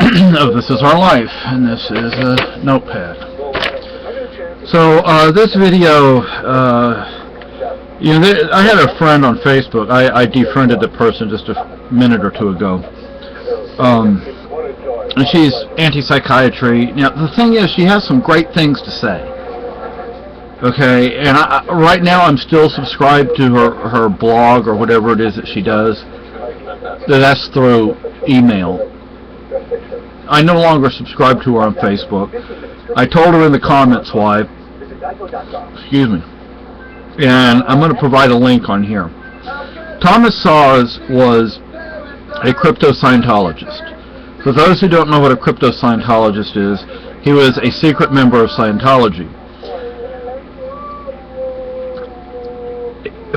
of This Is Our Life, and this is a notepad. So this video, I had a friend on Facebook. I defriended the person just a minute or two ago. And she's anti-psychiatry. Now the thing is, she has some great things to say. Okay, and right now I'm still subscribed to her blog or whatever it is that she does. That's through email. I no longer subscribe to her on Facebook. I told her in the comments why. Excuse me. And I'm going to provide a link on here. Thomas Szasz was a crypto-Scientologist. For those who don't know what a crypto-Scientologist is, he was a secret member of Scientology.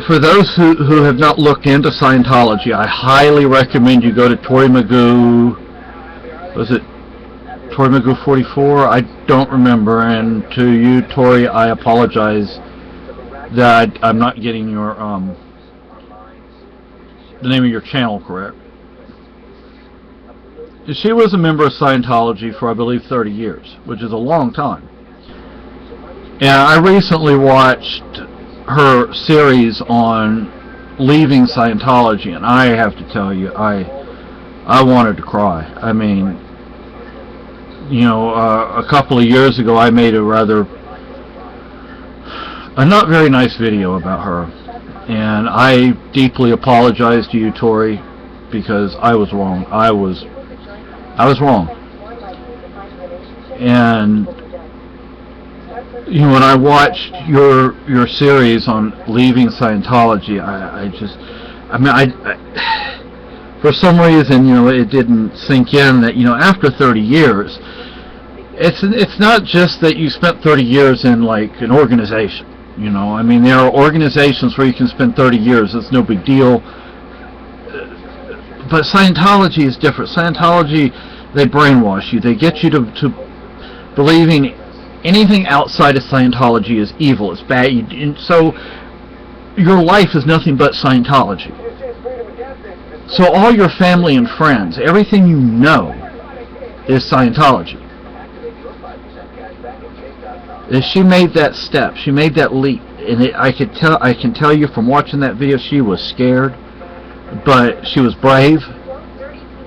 For those who have not looked into Scientology, I highly recommend you go to Tori Magoo. Was it Tori Magoo 44? I don't remember. And to you, Tori, I apologize that I'm not getting your the name of your channel correct. She was a member of Scientology for, I believe, 30 years, which is a long time. And I recently watched her series on leaving Scientology, and I have to tell you, I wanted to cry. I mean, a couple of years ago I made a not very nice video about her, and I deeply apologize to you, Tori, because I was wrong. I was wrong. And when I watched your series on leaving Scientology, for some reason, it didn't sink in that, after 30 years, it's not just that you spent 30 years in, like, an organization, I mean, there are organizations where you can spend 30 years, it's no big deal, but Scientology is different. Scientology, they brainwash you, they get you to believing anything outside of Scientology is evil, it's bad, and so your life is nothing but Scientology. So all your family and friends, everything you know, is Scientology. And she made that step, she made that leap, and I can tell you from watching that video, she was scared, but she was brave,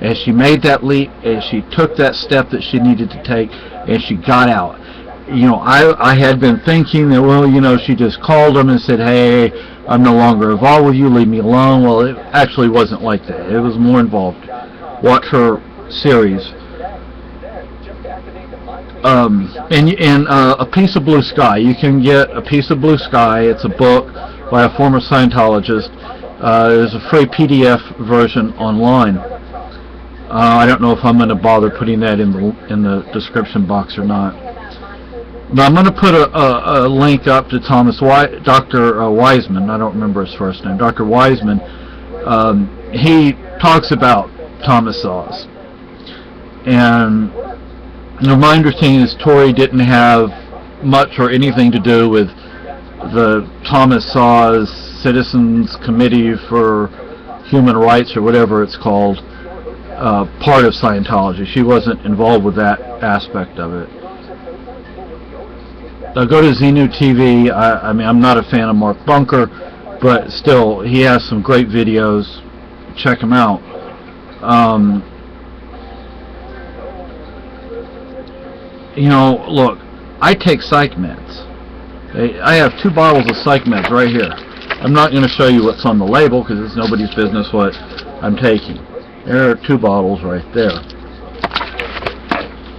and she made that leap, and she took that step that she needed to take, and she got out. I had been thinking that, well, she just called him and said, hey, I'm no longer involved with you, leave me alone. Well, it actually wasn't like that. It was more involved. Watch her series. And A Piece of Blue Sky. You can get A Piece of Blue Sky. It's a book by a former Scientologist. There's a free PDF version online. I don't know if I'm going to bother putting that in the description box or not. But I'm going to put a link up to Dr. Wiseman. I don't remember his first name. Dr. Wiseman. He talks about Thomas Szasz. And my understanding is Tori didn't have much or anything to do with the Thomas Szasz Citizens Committee for Human Rights or whatever it's called, part of Scientology. She wasn't involved with that aspect of it. Go to Xenu TV. I mean, I'm not a fan of Mark Bunker, but still, he has some great videos. Check him out. Look, I take psych meds. I have 2 bottles of psych meds right here. I'm not going to show you what's on the label because it's nobody's business what I'm taking. There are 2 bottles right there.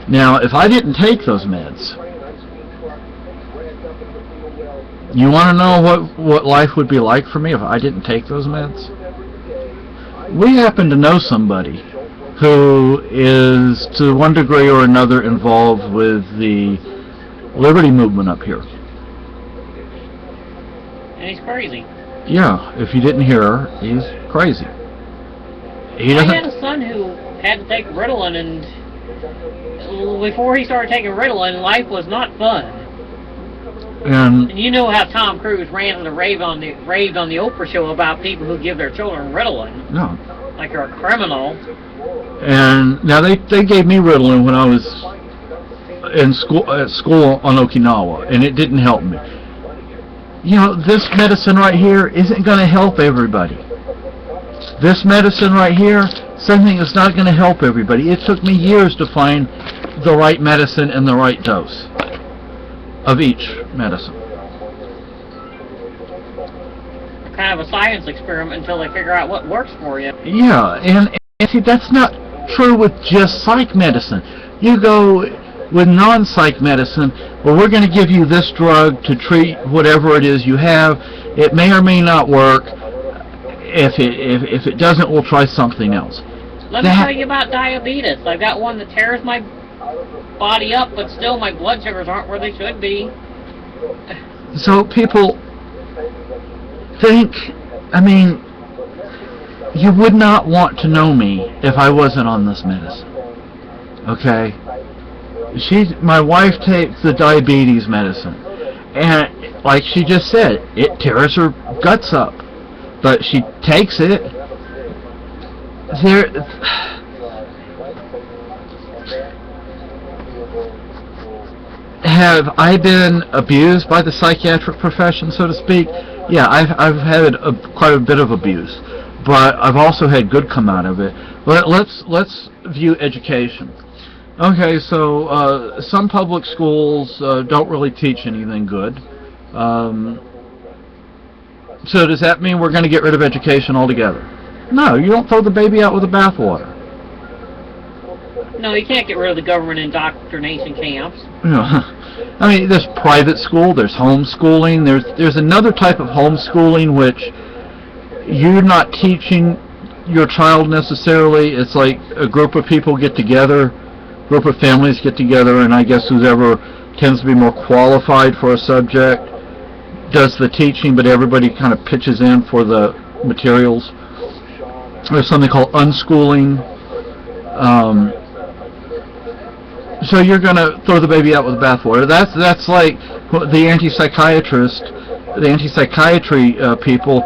Now, if I didn't take those meds, you want to know what life would be like for me if I didn't take those meds? We happen to know somebody who is, to one degree or another, involved with the liberty movement up here. And he's crazy. Yeah, if you didn't hear her, he's crazy. I had a son who had to take Ritalin, and before he started taking Ritalin, life was not fun. And you know how Tom Cruise raved on the Oprah show about people who give their children Ritalin. No. Like you're a criminal. And now they gave me Ritalin when I was in school at school on Okinawa, and it didn't help me. You know, this medicine right here isn't going to help everybody. This medicine right here, something that's not going to help everybody. It took me years to find the right medicine and the right dose of each medicine. Kind of a science experiment until they figure out what works for you. Yeah, and see, that's not true with just psych medicine. You go with non-psych medicine, well, we're going to give you this drug to treat whatever it is you have. It may or may not work. If it doesn't, we'll try something else. Let me tell you about diabetes. I've got one that tears my body up, but still my blood sugars aren't where they should be. So people think, I mean, you would not want to know me if I wasn't on this medicine. Okay? My wife takes the diabetes medicine, and like she just said, it tears her guts up. But she takes it. Have I been abused by the psychiatric profession, so to speak? Yeah, I've had quite a bit of abuse, but I've also had good come out of it. But let's view education. Okay, so some public schools don't really teach anything good. So does that mean we're going to get rid of education altogether? No, you don't throw the baby out with the bathwater. No, you can't get rid of the government indoctrination camps. You know, I mean, there's private school, there's homeschooling, there's another type of homeschooling which you're not teaching your child necessarily. It's like a group of people get together, group of families get together, and I guess whoever tends to be more qualified for a subject does the teaching, but everybody kind of pitches in for the materials. There's something called unschooling. So you're going to throw the baby out with the bathwater. That's like the anti-psychiatry people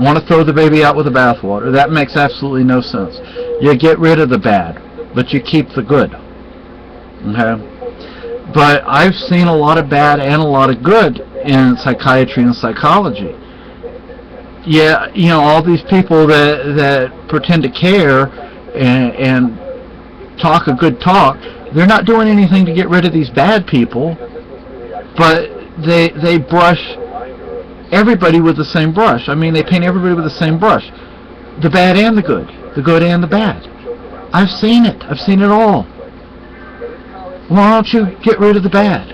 want to throw the baby out with the bathwater. That makes absolutely no sense. You get rid of the bad, but you keep the good. Okay? But I've seen a lot of bad and a lot of good in psychiatry and psychology. Yeah, you know, all these people that pretend to care and talk a good talk, they're not doing anything to get rid of these bad people, but they brush everybody with the same brush. I mean, they paint everybody with the same brush. The bad and the good and the bad. I've seen it all. Why don't you get rid of the bad?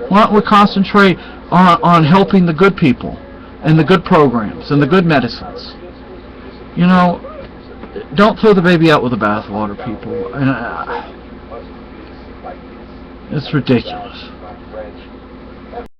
Why don't we concentrate on helping the good people and the good programs and the good medicines? You know, don't throw the baby out with the bathwater, people. And it's ridiculous.